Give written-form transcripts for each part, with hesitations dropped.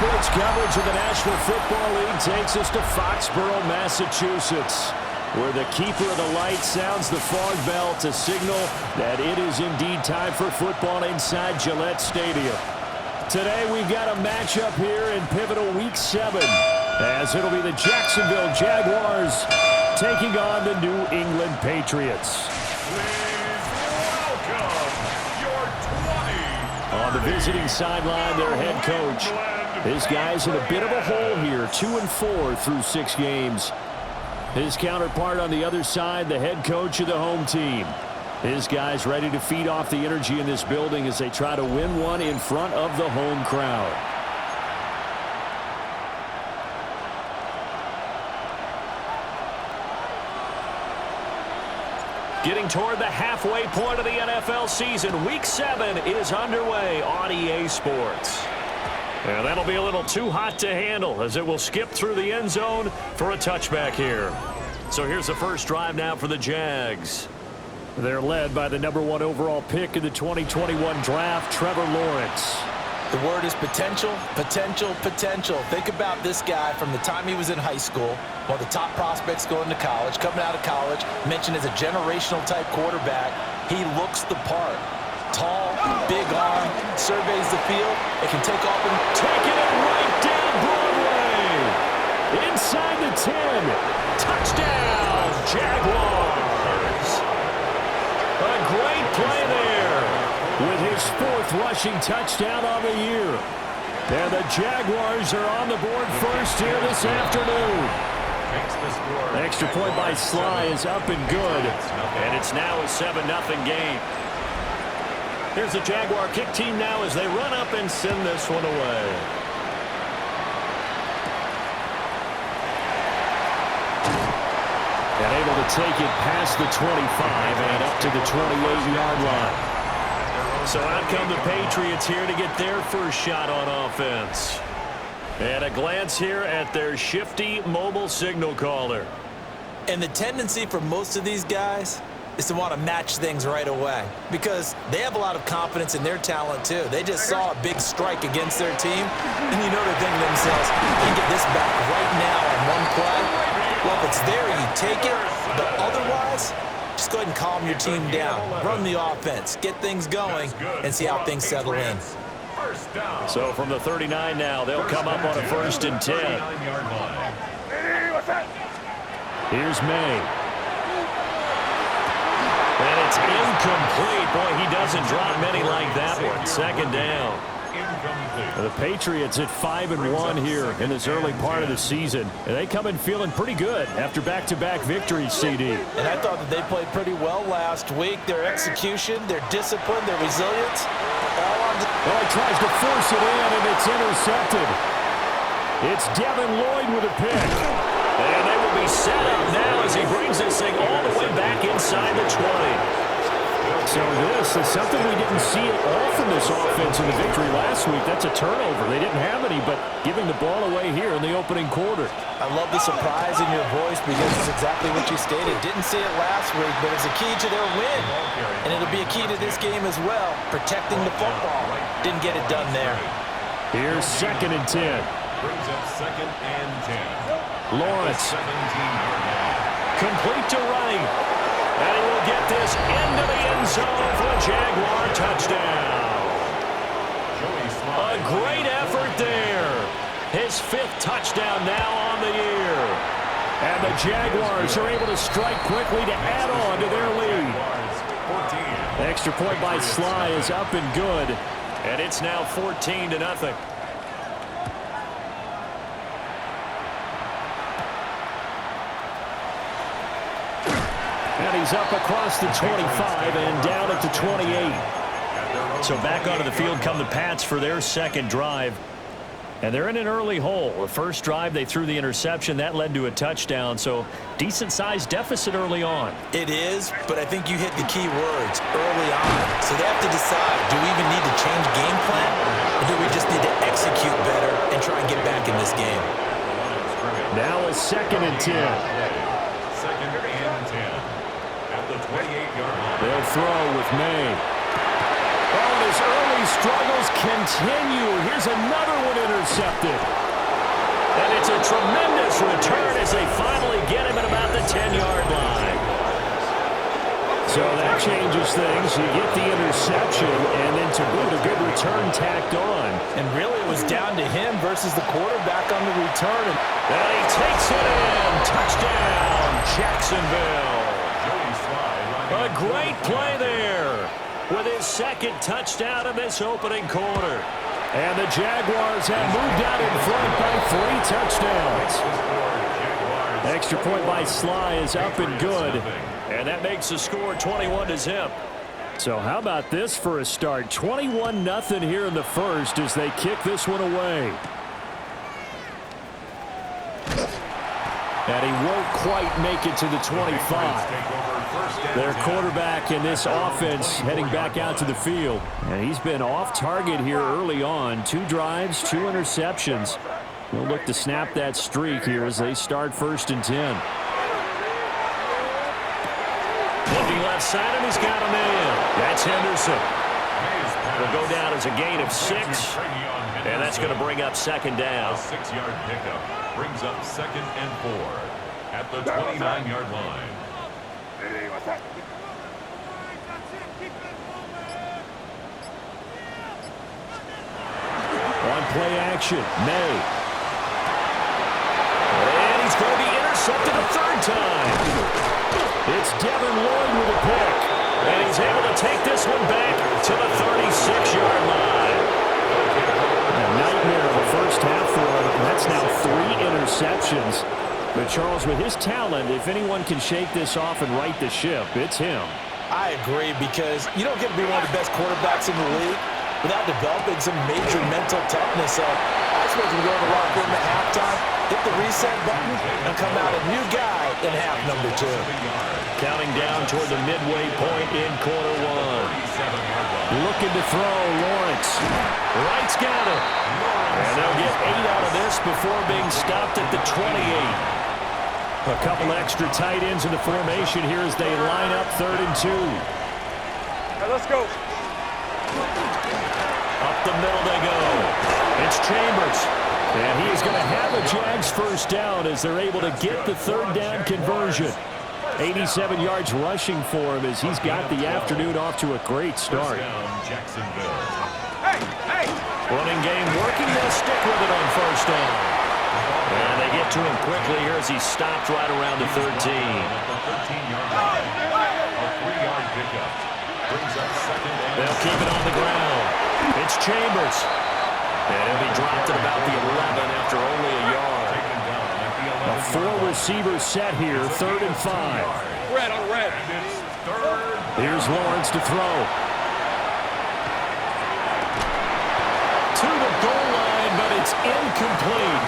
sports coverage of the National Football League takes us to Foxborough, Massachusetts, where the keeper of the light sounds the fog bell to signal that it is indeed time for football inside Gillette Stadium. Today we've got a matchup here in pivotal Week 7, as it'll be the Jacksonville Jaguars taking on the New England Patriots. On the visiting sideline, their head coach. This guy's in a bit of a hole here, 2-4 through 6 games. His counterpart on the other side, the head coach of the home team. His guys ready to feed off the energy in this building as they try to win one in front of the home crowd. Getting toward the halfway point of the NFL season, Week 7 is underway on EA Sports. And that'll be a little too hot to handle as it will skip through the end zone for a touchback here. So here's the first drive now for the Jags. They're led by the #1 overall pick in the 2021 draft, Trevor Lawrence. The word is potential, potential, potential. Think about this guy from the time he was in high school, one of the top prospects going to college, coming out of college, mentioned as a generational type quarterback. He looks the part. Tall, big arm, surveys the field. It can take off and taking it right down Broadway. Inside the 10. Touchdown, Jaguars. A great play there with his 4th rushing touchdown on the year. And the Jaguars are on the board first here this afternoon. Extra point by Sly is up and good. And it's now a 7-0 game. Here's the Jaguar kick team now as they run up and send this one away. And able to take it past the 25 and up to the 28-yard line. So out come the Patriots here to get their first shot on offense. And a glance here at their shifty mobile signal caller. And the tendency for most of these guys is to want to match things right away because they have a lot of confidence in their talent too. They just saw a big strike against their team, and you know they're thinking to themselves, I can get this back right now on one play. Well, if it's there, you take it, but otherwise, just go ahead and calm your team down. Run the offense, get things going, and see how things settle in. So from the 39 now, they'll come up on a 1st and 10. Here's May. And it's incomplete. Boy, he doesn't drop many like that one. 2nd down. The Patriots at 5-1 here in this early part of the season. And they come in feeling pretty good after back-to-back victories, CD. And I thought that they played pretty well last week. Their execution, their discipline, their resilience, all on the... Well, he tries to force it in, and it's intercepted. It's Devin Lloyd with a pick. And they will be set up now as he brings this thing all the way back inside the 20. So this is something we didn't see at all from this offense in the victory last week. That's a turnover. They didn't have any, but giving the ball away here in the opening quarter. I love the surprise in your voice because it's exactly what you stated. Didn't see it last week, but it's a key to their win. And it'll be a key to this game as well, protecting the football. Didn't get it done there. Here's 2nd and 10. Brings up 2nd and 10. Lawrence. Complete to Wright. And he will get this into the end zone for a Jaguar touchdown. A great effort there. His 5th touchdown now on the year. And the Jaguars are able to strike quickly to add on to their lead. The extra point by Sly is up and good. And it's now 14-0. And he's up across the 25 and down at the 28. So back onto the field come the Pats for their 2nd drive. And they're in an early hole. The first drive, they threw the interception. That led to a touchdown. So decent-sized deficit early on. It is, but I think you hit the key words early on. So they have to decide, do we even need to change game plan? Or do we just need to execute better and try and get back in this game? Now a 2nd and 10. 2nd and 10. At the 28-yard line. They'll throw with May. Oh, and his early struggles continue. Here's another one intercepted. And it's a tremendous return as they finally get him at about the 10-yard line. So that changes things. You get the interception, and then to boot, a good return tacked on. And really, it was down to him versus the quarterback on the return. And he takes it in. Touchdown, Jacksonville. A great play there with his second touchdown of this opening quarter. And the Jaguars have moved out in front by 3 touchdowns. Extra point by Sly is up and good. And that makes the score 21-0. So how about this for a start? 21-0 here in the first as they kick this one away. And he won't quite make it to the 25. Their quarterback in this offense heading back out to the field. And he's been off target here early on. 2 drives, 2 interceptions. They'll look to snap that streak here as they start 1st and 10. Looking left side, and he's got him in. That's Henderson. Will go down as a gain of 6. And that's going to bring up 2nd down. A 6-yard pickup brings up 2nd and 4 at the 29-yard line. On play action, May. And he's going to be intercepted a 3rd time. It's Devin Lloyd with a pick. And he's able to take this one back to the 36-yard line. A nightmare of the first half for him. That's now 3 interceptions. But Charles, with his talent, if anyone can shake this off and right the ship, it's him. I agree, because you don't get to be one of the best quarterbacks in the league without developing some major mental toughness. So I suppose we go in the locker room at halftime, hit the reset button, and come out a new guy in half number 2. Counting down toward the midway point in quarter 1. Looking to throw, Lawrence. Wright's got it. And they'll get 8 out of this before being stopped at the 28. A couple extra tight ends in the formation here as they line up 3rd and 2. Let's go. Up the middle they go. It's Chambers. And he is going to have a Jags 1st down as they're able to get the 3rd down conversion. 87 yards rushing for him as he's got the afternoon off to a great start. Running game working. They'll stick with it on 1st down. And they get to him quickly here as he stopped right around the 13. They'll keep it on the ground. It's Chambers. And he'll be dropped at about the 11 after only a yard. A 4-receiver set here, 3rd and 5. Red on red. Here's Lawrence to throw. To the goal line, but it's incomplete.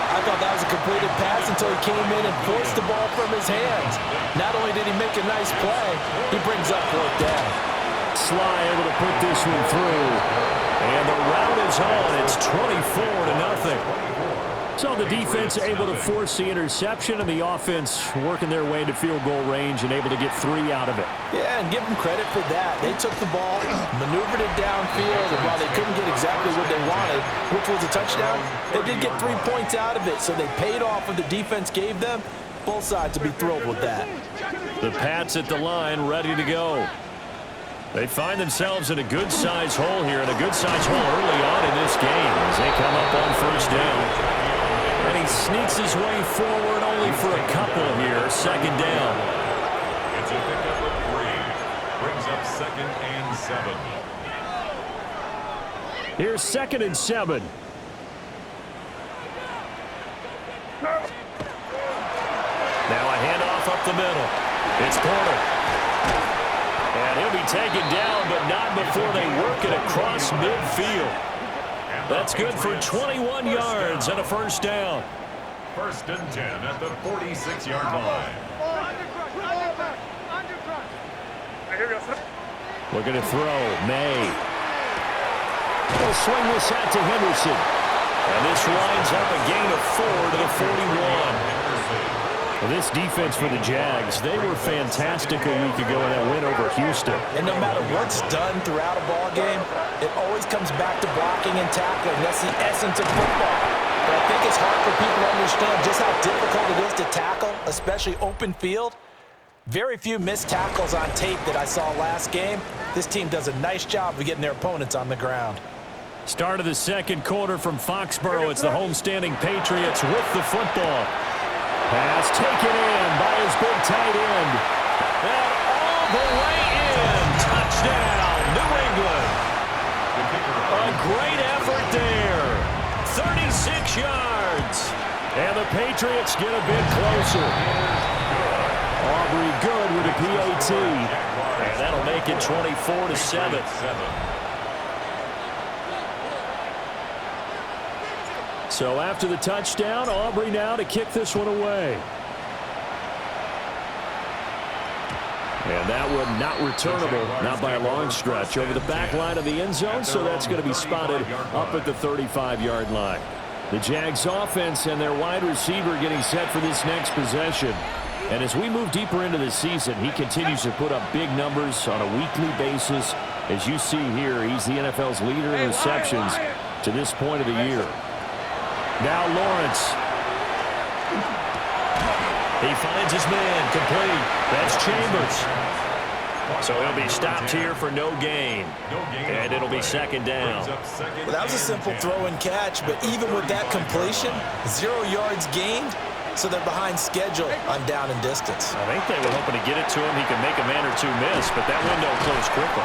I thought that was a completed pass until he came in and forced the ball from his hands. Not only did he make a nice play, he brings up 4th down. Sly able to put this one through. And the rout is on. It's 24-0. So the defense able to force the interception, and the offense working their way into field goal range and able to get 3 out of it. Yeah, and give them credit for that. They took the ball, maneuvered it downfield, and while they couldn't get exactly what they wanted, which was a touchdown, they did get 3 points out of it. So they paid off what the defense gave them. Both sides to be thrilled with that. The Pats at the line ready to go. They find themselves in a good-sized hole here, and a good-sized hole early on in this game as they come up on 1st down. And he sneaks his way forward only for a couple here. 2nd down. It's a pickup of 3. Brings up 2nd and 7. Here's 2nd and 7. Now a handoff up the middle. It's Porter. And he'll be taken down, but not before they work it across midfield. That's good for 21 yards and a 1st down. 1st and 10 at the 46-yard line. Looking to throw. May. He'll swing this out to Henderson. And this winds up a gain of 4 to the 41. Well, this defense for the Jags, they were fantastic a week ago in that win over Houston. And no matter what's done throughout a ball game, it always comes back to blocking and tackling. That's the essence of football. But I think it's hard for people to understand just how difficult it is to tackle, especially open field. Very few missed tackles on tape that I saw last game. This team does a nice job of getting their opponents on the ground. Start of the second quarter from Foxborough. It's the homestanding Patriots with the football. Pass taken in by his big tight end. And all the way in. Touchdown, New England. A great effort there. 36 yards. And the Patriots get a bit closer. Aubrey good with a PAT. And that'll make it 24-7. So after the touchdown, Aubrey now to kick this one away. And that one not returnable, not by a long stretch, over the back line of the end zone, so that's going to be spotted up at the 35-yard line. The Jags offense and their wide receiver getting set for this next possession. And as we move deeper into the season, he continues to put up big numbers on a weekly basis. As you see here, he's the NFL's leader in receptions to this point of the year. Now Lawrence. He finds his man, complete. That's Chambers. So he'll be stopped here for no gain. And it'll be second down. Well, that was a simple throw and catch, but even with that completion, 0 yards gained, so they're behind schedule on down and distance. I think they were hoping to get it to him. He could make a man or two miss, but that window closed quickly.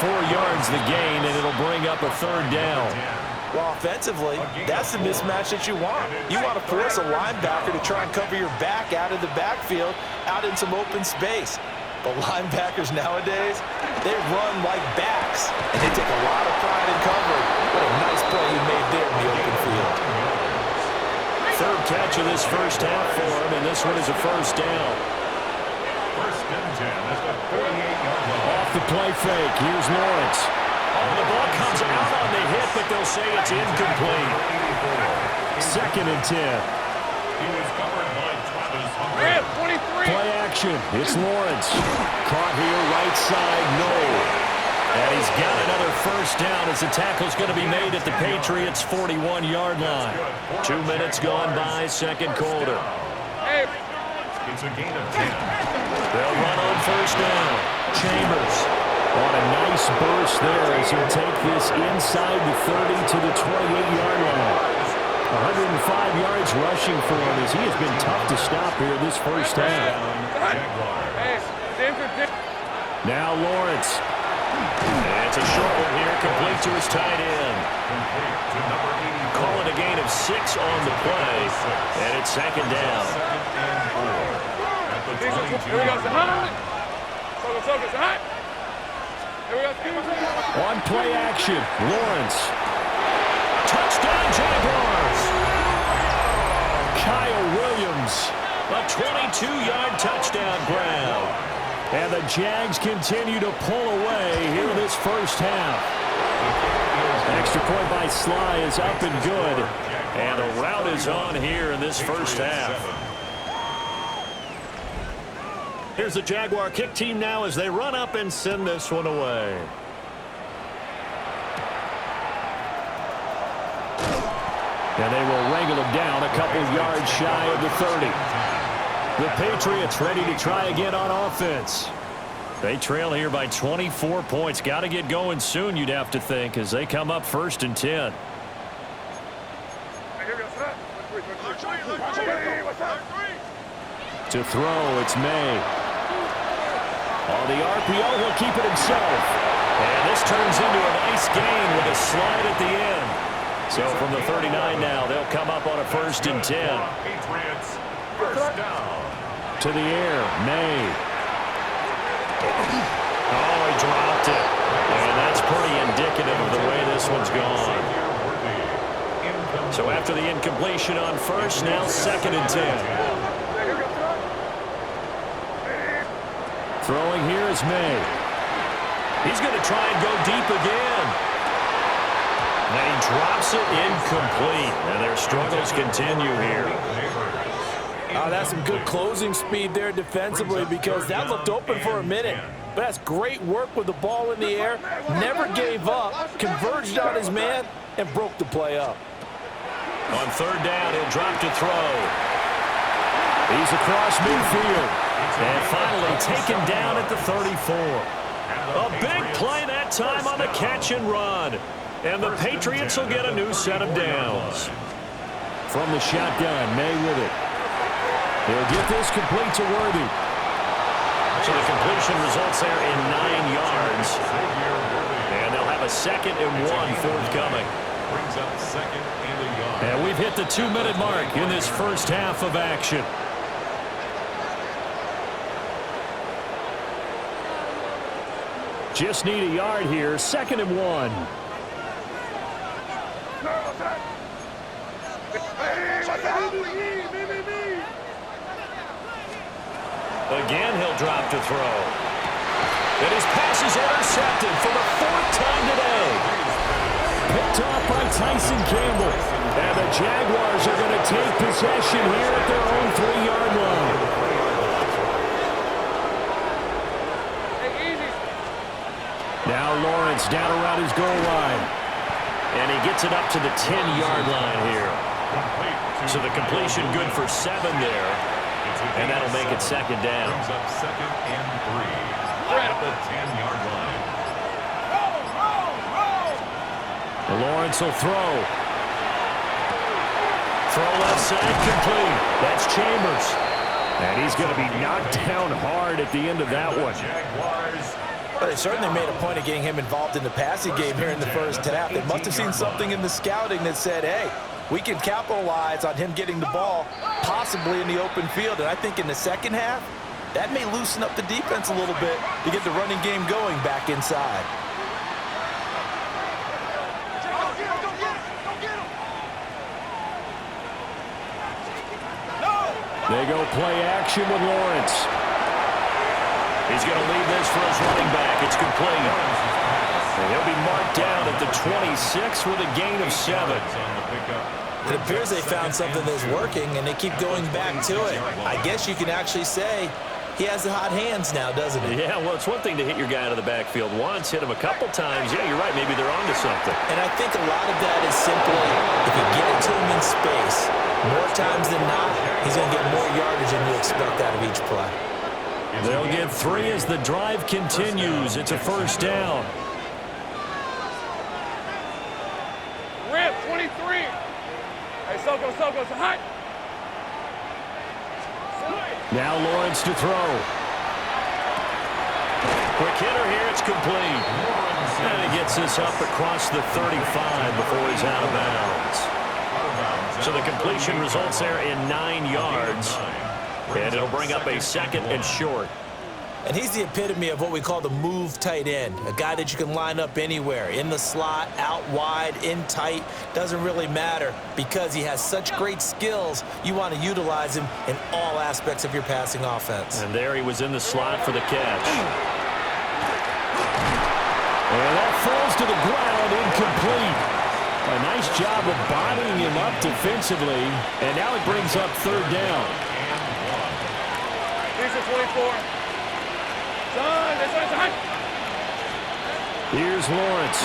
4 yards the gain, and it'll bring up a third down. Well, offensively, that's the mismatch that you want. You want to force a linebacker to try and cover your back out of the backfield, out in some open space. But linebackers nowadays, they run like backs, and they take a lot of pride in covering. What a nice play he made there in the open field. Third catch of this first half for him, and this one is a first down. First and 10 at the 48-yard line. Off the play fake, here's Lawrence. Oh, the ball comes out on the hit, but they'll say it's incomplete. Second and 10. He was covered by Travis Hunter. 23. Play action. It's Lawrence. Caught here, right side, no. And he's got another first down as the tackle's going to be made at the Patriots' 41-yard line. 2 minutes gone by, second quarter. It's a gain of 10. They'll run on first down. Chambers on a nice burst there as he'll take this inside the 30 to the 28-yard line. 105 yards rushing for him as he has been tough to stop here this first half. Now Lawrence. And it's a short one here, complete to his tight end. Call it a gain of 6 on the play, and it's second down. On play action, Lawrence. Touchdown Jaguars. Kyle Williams, a 22-yard touchdown grab. And the Jags continue to pull away here in this first half. Extra point by Sly is up and good. And the rout is on here in this first half. Here's the Jaguar kick team now as they run up and send this one away. And they will wrangle him down a couple yards shy of the 30. The Patriots ready to try again on offense. They trail here by 24 points. Got to get going soon, you'd have to think, as they come up first and 10. To throw, it's May. On the RPO, he'll keep it himself. And this turns into a nice gain with a slide at the end. So from the 39 now, they'll come up on a first and 10. Patriots, first down. To the air, May. Oh, he dropped it. And that's pretty indicative of the way this one's gone. So after the incompletion on first, now second and 10. Throwing here is May. He's going to try and go deep again. And he drops it incomplete. And their struggles continue here. and That's some good closing speed there defensively because that looked open for a minute. But that's great work with the ball in the air. Never gave up, converged on his man, and broke the play up. On third down, he'll drop to throw. He's across midfield. And finally taken down at the 34. A big play that time on the catch and run. And the Patriots will get a new set of downs. From the shotgun, May with it. He'll get this complete to Worthy. So the completion results there in 9 yards. And they'll have a 2nd and 1 forthcoming. Brings up 2nd and a yard. And we've hit the 2-minute mark in this first half of action. Just need a yard here, 2nd and 1. Again, he'll drop to throw. And his pass is intercepted for the 4th time today. Picked off by Tyson Campbell. And the Jaguars are going to take possession here at their own 3-yard line. Now Lawrence down around his goal line. And he gets it up to the 10-yard line here. So the completion good for 7 there. And that'll make it 2nd down. Brings up 2nd and 3 at the 10-yard line. Lawrence will throw. Throw left side complete. That's Chambers. And he's going to be knocked down hard at the end of that one. Jaguars. But they certainly made a point of getting him involved in the passing game here in the first half. They must have seen something in the scouting that said, hey, we can capitalize on him getting the ball possibly in the open field. And I think in the second half, that may loosen up the defense a little bit to get the running game going back inside. They go play action with Lawrence. He's going to leave this for his running back. It's complete. And he'll be marked down at the 26 with a gain of 7. It appears they found something that's working, and they keep going back to it. I guess you can actually say he has the hot hands now, doesn't he? Yeah, well, it's one thing to hit your guy out of the backfield once, hit him a couple times. Yeah, you're right. Maybe they're onto something. And I think a lot of that is simply if you get it to him in space, more times than not, he's going to get more yardage than you expect out of each play. They'll get 3 as the drive continues. It's a 1st down. Rip, 23. Hey, Soko, it's hot. Now Lawrence to throw. Quick hitter here. It's complete. And he gets this up across the 35 before he's out of bounds. So the completion results there in 9 yards. And it'll bring up a 2nd and short. And he's the epitome of what we call the move tight end, a guy that you can line up anywhere, in the slot, out wide, in tight, doesn't really matter because he has such great skills. You want to utilize him in all aspects of your passing offense. And there he was in the slot for the catch. And that falls to the ground, incomplete. A nice job of bodying him up defensively, and now it brings up 3rd down. Here's the 24. Here's Lawrence.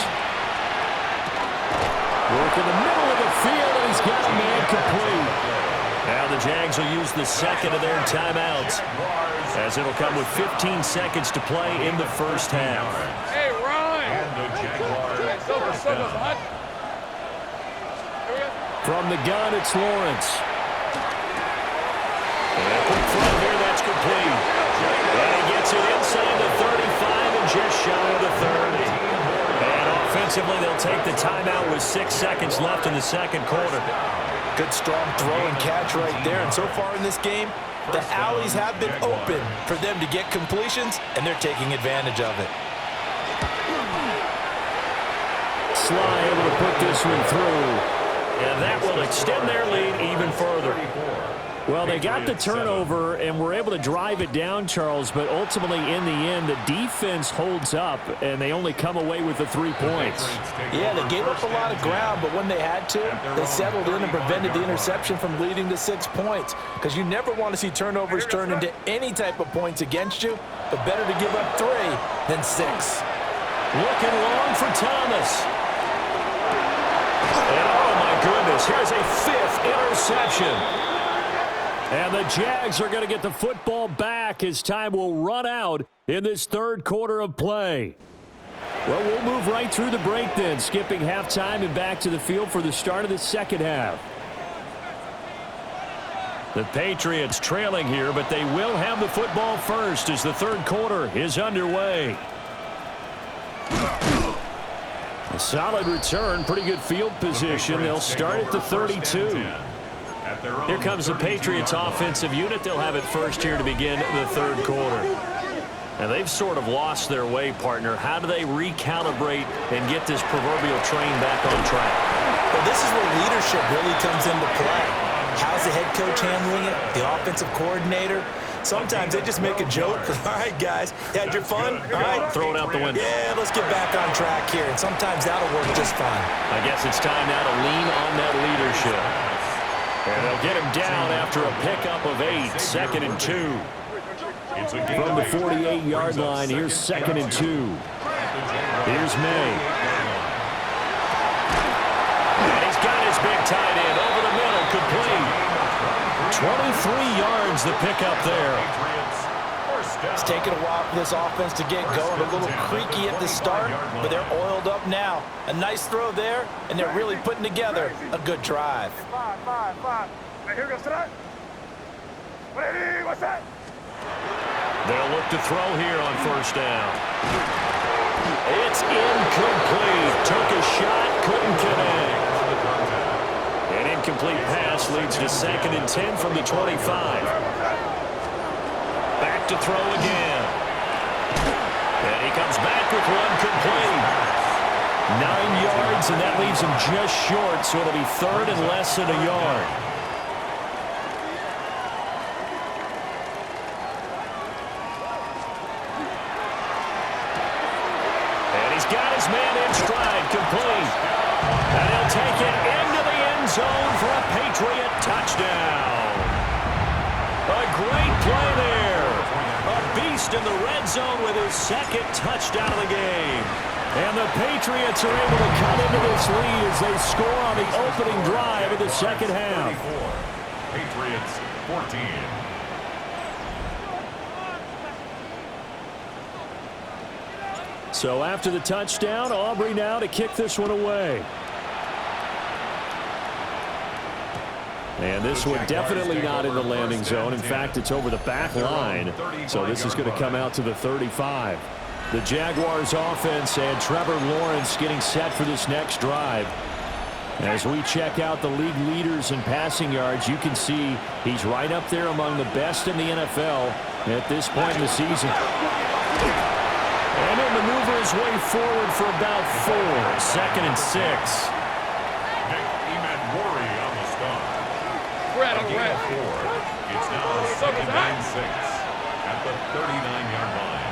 Work in the middle of the field, and he's got a man complete. Now the Jags will use the 2nd of their timeouts, as it'll come with 15 seconds to play in the first half. Hey, Ryan. And the Jaguars. Hot. From the gun, it's Lawrence. And quick throw here, that's complete. And he gets it inside the 35 and just shy of the 30. And offensively, they'll take the timeout with 6 seconds left in the second quarter. Good strong throw and catch right there. And so far in this game, the alleys have been open for them to get completions, and they're taking advantage of it. Sly able to put this one through. And that will extend their lead even further. Well, they got the turnover and were able to drive it down, Charles, but ultimately in the end, the defense holds up, and they only come away with the 3 points. Yeah, they gave up a lot of ground, but when they had to, they settled in and prevented the interception from leading to 6 points. Because you never want to see turnovers turn into any type of points against you, but better to give up 3 than 6. Looking long for Thomas. And oh, my goodness, here's a 5th interception. And the Jags are going to get the football back as time will run out in this 3rd quarter of play. Well, we'll move right through the break then, skipping halftime and back to the field for the start of the 2nd half. The Patriots trailing here, but they will have the football first as the 3rd quarter is underway. A solid return, pretty good field position. They'll start at the 32. Here comes the Patriots offensive unit. They'll have it first here to begin the 3rd quarter. And they've sort of lost their way, partner. How do they recalibrate and get this proverbial train back on track? Well, this is where leadership really comes into play. How's the head coach handling it? The offensive coordinator? Sometimes they just make a joke. All right, guys, you had your fun? All right. Throw it out the window. Yeah, let's get back on track here. And sometimes that'll work just fine. I guess it's time now to lean on that leadership. And they'll get him down after a pickup of 8, 2nd and 2. From the 48-yard line, here's 2nd and 2. Here's May. And he's got his big tight end over the middle, complete. 23 yards the pickup there. It's taken a while for this offense to get going. A little creaky at the start, but they're oiled up now. A nice throw there, and they're really putting together a good drive. They'll look to throw here on 1st down. It's incomplete. Took a shot, couldn't connect. An incomplete pass leads to 2nd and 10 from the 25. Back to throw again. And he comes back with one complete. 9 yards, and that leaves him just short, so it'll be 3rd and less than a yard. And he's got his man in stride, complete. And he'll take it into the end zone for a Patriot touchdown. A great play there. A beast in the red zone with his 2nd touchdown of the game. And the Patriots are able to cut into this lead as they score on the opening drive of the 2nd half. Patriots 14. So after the touchdown, Aubrey now to kick this one away. And this one definitely not in the landing zone. In fact, it's over the back line. So this is going to come out to the 35. The Jaguars offense and Trevor Lawrence getting set for this next drive. As we check out the league leaders in passing yards, you can see he's right up there among the best in the NFL at this point in the season. And he'll maneuver his way forward for about 4. 2nd and 6. It's now 2nd and 6 at the 39-yard line.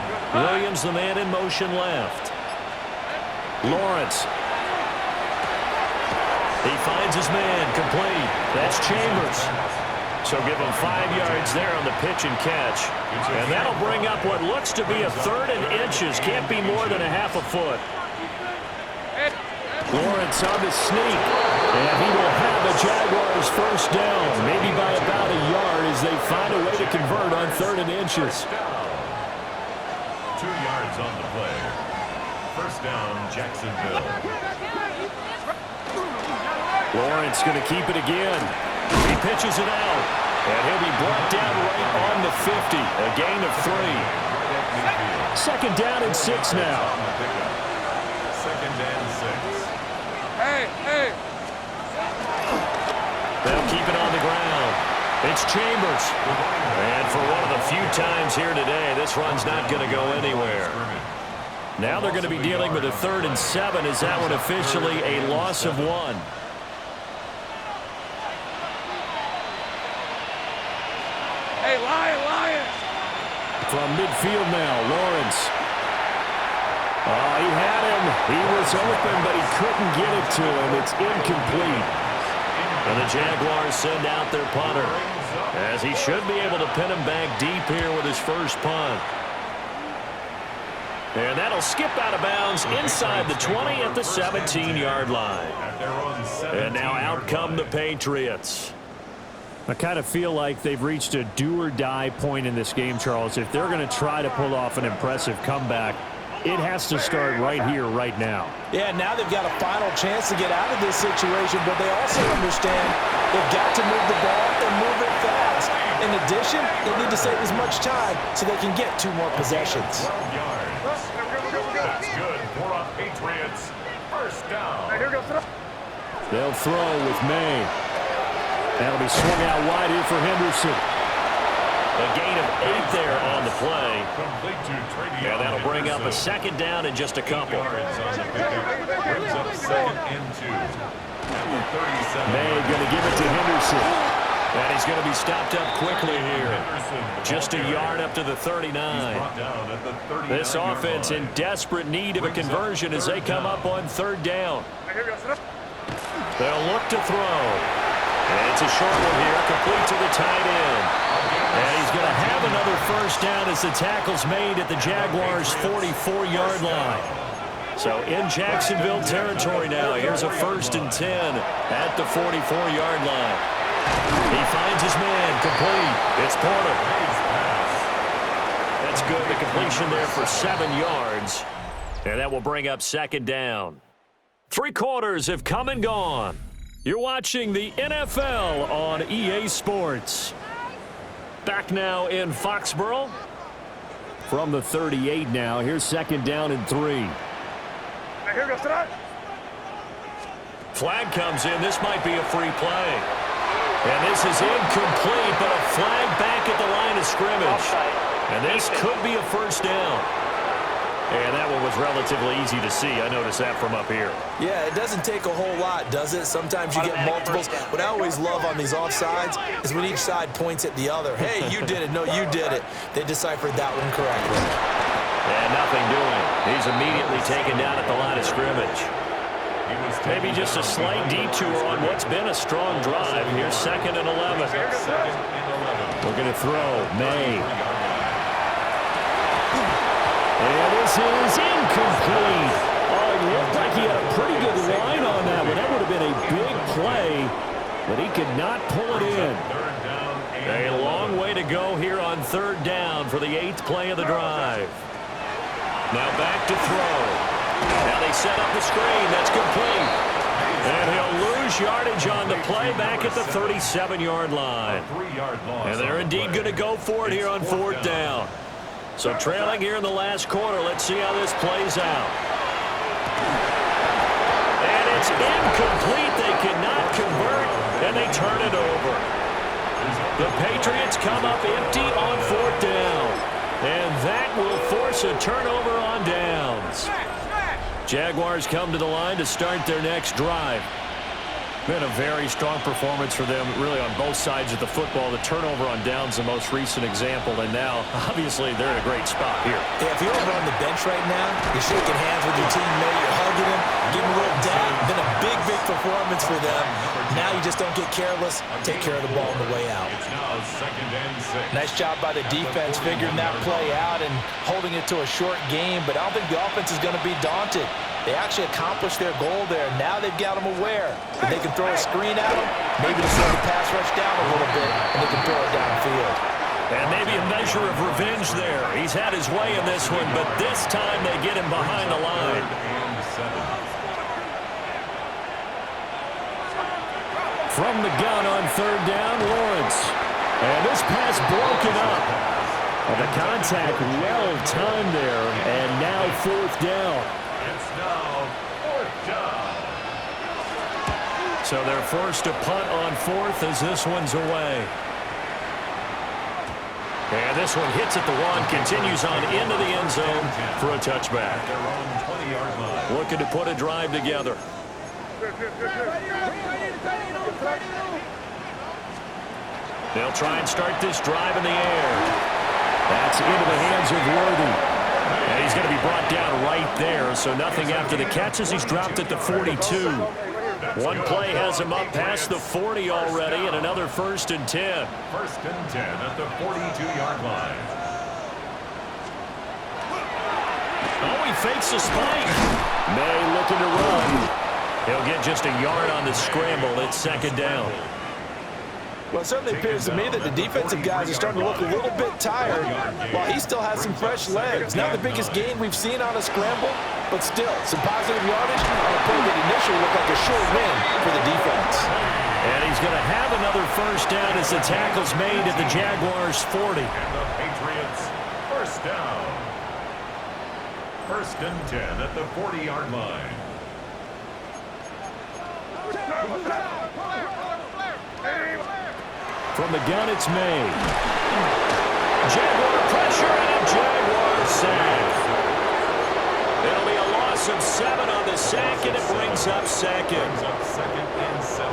Williams, the man in motion left. Lawrence. He finds his man, complete. That's Chambers. So give him 5 yards there on the pitch and catch. And that'll bring up what looks to be a 3rd and inches. Can't be more than a half a foot. Lawrence on the sneak. And he will have the Jaguars 1st down, maybe by about a yard as they find a way to convert on 3rd and inches. 2 yards on the play. 1st down, Jacksonville. Lawrence going to keep it again. He pitches it out. And he'll be brought down right on the 50. A gain of 3. 2nd down and 6 now. 2nd and 6. Hey. They'll keep it on the ground. It's Chambers. And for one of the few times here today, this run's not going to go anywhere. Now they're going to be dealing with a 3rd and 7. Is that one officially a loss of 1? Hey, Lion. From midfield now, Lawrence. Oh, he had him. He was open, but he couldn't get it to him. It's incomplete. And the Jaguars send out their punter, as he should be able to pin him back deep here with his first punt. And that'll skip out of bounds inside the 20 at the 17-yard line. And now out come the Patriots. I kind of feel like they've reached a do-or-die point in this game, Charles. If they're going to try to pull off an impressive comeback, it has to start right here, right now. Yeah, now they've got a final chance to get out of this situation, but they also understand they've got to move the ball and move it fast. In addition, they need to save as much time so they can get 2 more possessions. That's good for a Patriots first down. They'll throw with May. That'll be swung out wide here for Henderson. A gain of 8 there on the play. And that'll bring up a second down in just a couple. Brings up 2nd and 2. May going to give it to Henderson. And he's going to be stopped up quickly here. Just a yard up to the 39. This offense in desperate need of a conversion as they come up on 3rd down. They'll look to throw. And it's a short one here, complete to the tight end. And he's going to have another first down as the tackle's made at the Jaguars' 44-yard line. So in Jacksonville territory now, here's a 1st and 10 at the 44-yard line. He finds his man, complete. It's Porter. That's good, the completion there for 7 yards. And that will bring up 2nd down. 3 quarters have come and gone. You're watching the NFL on EA Sports. Back now in Foxborough. From the 38 now, here's 2nd down and 3. Flag comes in. This might be a free play. And this is incomplete, but a flag back at the line of scrimmage. And this could be a first down. And that one was relatively easy to see. I noticed that from up here. Yeah, it doesn't take a whole lot, does it? Sometimes you get multiples. What I always love on these offsides is when each side points at the other. Hey, you did it. No, you did it. They deciphered that one correctly. And nothing doing. He's immediately taken down at the line of scrimmage. Maybe just a slight detour on what's been a strong drive. Here's 2nd and 11. Looking to throw. May. And this is incomplete. Oh, it looked like he had a pretty good line on that one. That would have been a big play, but he could not pull it in. A long way to go here on 3rd down for the 8th play of the drive. Now back to throw. Now they set up the screen. That's complete. And he'll lose yardage on the play back at the 37-yard line. And they're indeed going to go for it here on 4th down. So trailing here in the last quarter. Let's see how this plays out. And it's incomplete. They cannot convert, and they turn it over. The Patriots come up empty on 4th down. And that will force a turnover on downs. Jaguars come to the line to start their next drive. Been a very strong performance for them, really, on both sides of the football. The turnover on downs, the most recent example, and now, obviously, they're in a great spot here. Yeah, if you're over on the bench right now, you're shaking hands with your teammate, you're hugging him, giving him a little dab. Been a big, big performance for them. Now you just don't get careless. Take care of the ball on the way out. Nice job by the defense figuring that play out and holding it to a short game, but I don't think the offense is going to be daunted. They actually accomplished their goal there. Now they've got them aware that they can throw a screen at them, maybe to slow the pass rush down a little bit, and they can throw it downfield. And maybe a measure of revenge there. He's had his way in this one, but this time they get him behind the line. From the gun on 3rd down, Lawrence. And this pass broken up. And the contact well-timed there, and now 4th down. It's now 4th down. So they're forced to punt on 4th as this one's away. And this one hits at the 1, continues on into the end zone for a touchback. Their own 20-yard line. Looking to put a drive together. They'll try and start this drive in the air. That's into the hands of Worthy. And he's going to be brought down right there, so nothing after the catches. He's dropped at the 42. One play has him up past the 40 already, and another 1st and 10. 1st and 10 at the 42-yard line. Oh, he fakes a spike. May looking to run. He'll get just a yard on the scramble. It's 2nd down. Well, it certainly appears to me that the defensive guys are starting to look a little bit tired while he still has some fresh legs. Not the biggest gain we've seen on a scramble, but still some positive yardage on a play that initially looked like a sure win for the defense. And he's going to have another 1st down as the tackle's made at the Jaguars' 40. And the Patriots 1st down. 1st and 10 at the 40-yard line. From the gun, it's May. Jaguar pressure and a Jaguar sack. It'll be a loss of 7 on the sack, and it brings up 2nd. Brings up 2nd and 17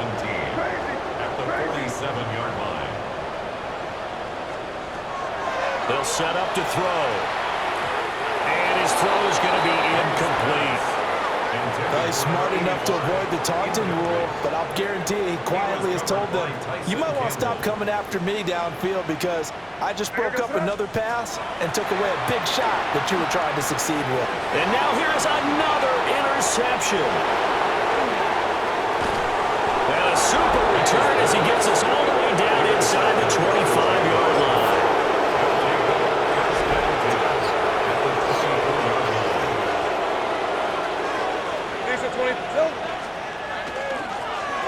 at the 47-yard line. They'll set up to throw. And his throw is going to be incomplete. He's smart enough to avoid the taunting rule, but I'll guarantee he quietly has told them, you might want to stop coming after me downfield because I just broke up another pass and took away a big shot that you were trying to succeed with. And now here's another interception. And a super return as he gets us all the way down inside the 25-yard line.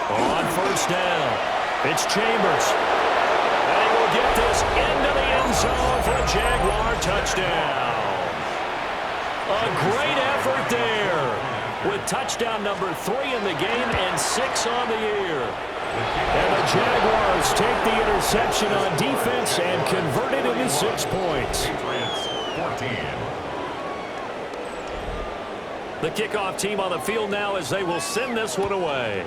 On 1st down, it's Chambers. And he will get this into the end zone for a Jaguar touchdown. A great effort there with touchdown number 3 in the game and 6 on the year. And the Jaguars take the interception on defense and convert it into 6 points. Patriots 14. The kickoff team on the field now as they will send this one away.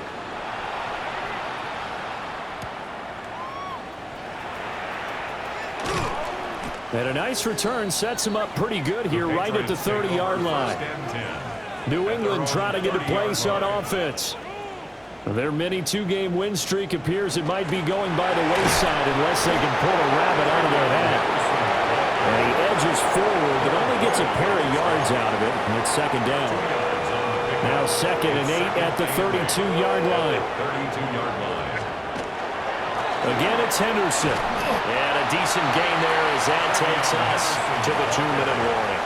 And a nice return sets him up pretty good here right at the 30-yard line. New England trying to get a place on offense. Their mini 2-game win streak appears it might be going by the wayside unless they can pull a rabbit out of their hat. And he edges forward but only gets a pair of yards out of it, and it's 2nd down. Now 2nd and 8 at the 32-yard line. 32-yard line. Again, it's Henderson. And a decent gain there as that takes us to the 2-minute warning.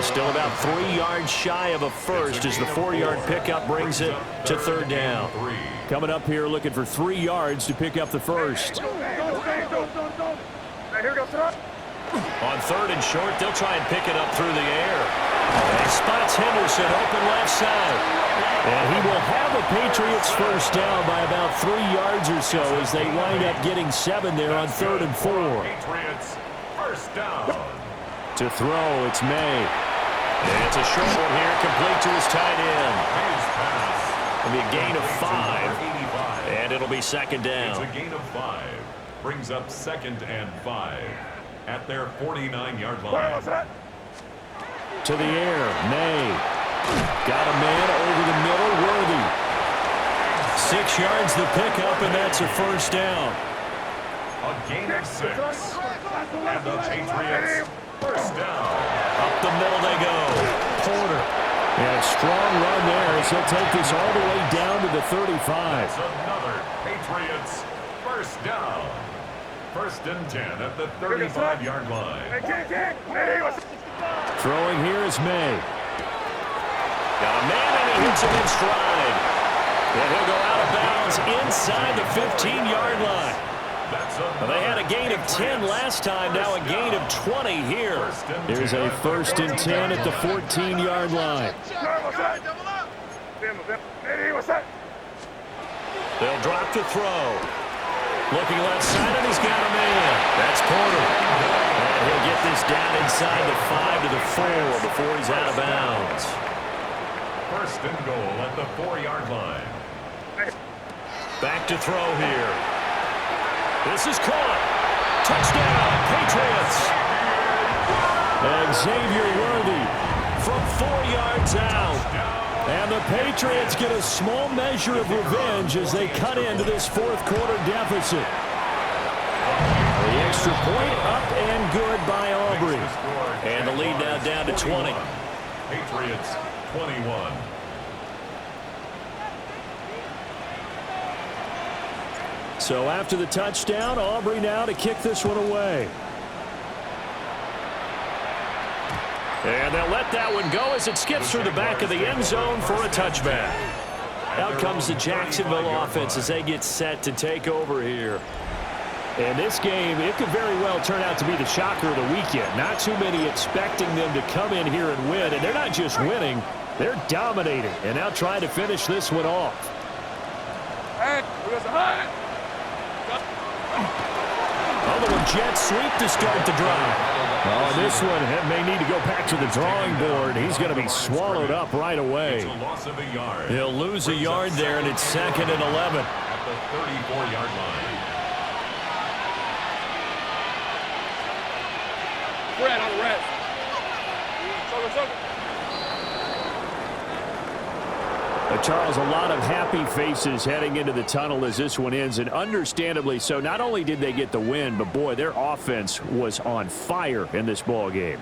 Still about 3 yards shy of a first as the 4-yard pickup brings it to 3rd down. Coming up here looking for 3 yards to pick up the first. On 3rd and short, they'll try and pick it up through the air. And he spots Henderson open left side. And he will have a Patriots 1st down by about 3 yards or so as they wind up getting 7 there on 3rd and 4. Patriots 1st down. To throw, it's May. And it's a short one here, complete to his tight end. His pass. It'll be a gain of 5. And it'll be 2nd down. It's a gain of 5. Brings up 2nd and 5 at their 49-yard line. To the air, May. Got a man over the middle, Worthy. 6 yards the pickup, and that's a 1st down. A gain of 6. And the Patriots 1st down. Up the middle they go. Porter. And a strong run there as he'll take this all the way down to the 35. That's another Patriots 1st down. 1st and 10 at the 35-yard line. Throwing here is May. Got a man and he hits him in stride. And he'll go out of bounds inside the 15-yard line. Well, they had a gain of 10 last time, now a gain of 20 here. There's a 1st and 10 at the 14-yard line. They'll drop to throw. Looking left side, and he's got a man. That's Porter. And he'll get this down inside the 5 to the 4 before he's out of bounds. 1st and goal at the 4-yard line. Back to throw here. This is caught. Touchdown, Patriots. And Xavier Worthy from 4 yards out. And the Patriots get a small measure of revenge as they cut into this fourth quarter deficit. The extra point up and good by Aubrey. And the lead now down to 20. Patriots 21. So after the touchdown, Aubrey now to kick this one away. And they'll let that one go as it skips through the back of the end zone for a touchback. Out comes the Jacksonville offense as they get set to take over here. And this game, it could very well turn out to be the shocker of the weekend. Not too many expecting them to come in here and win. And they're not just winning, they're dominating. And now trying to finish this one off. Hey, we got the hunt. Another one, jet sweep to start the drive. Oh, this one may need to go back to the drawing board. He's going to be swallowed up right away. It's a loss of a yard. He'll lose a yard there, and it's 2nd and 11. At the 34-yard line. Fred on the red. Circle. Charles, a lot of happy faces heading into the tunnel as this one ends, and understandably so. Not only did they get the win, but boy, their offense was on fire in this ball game.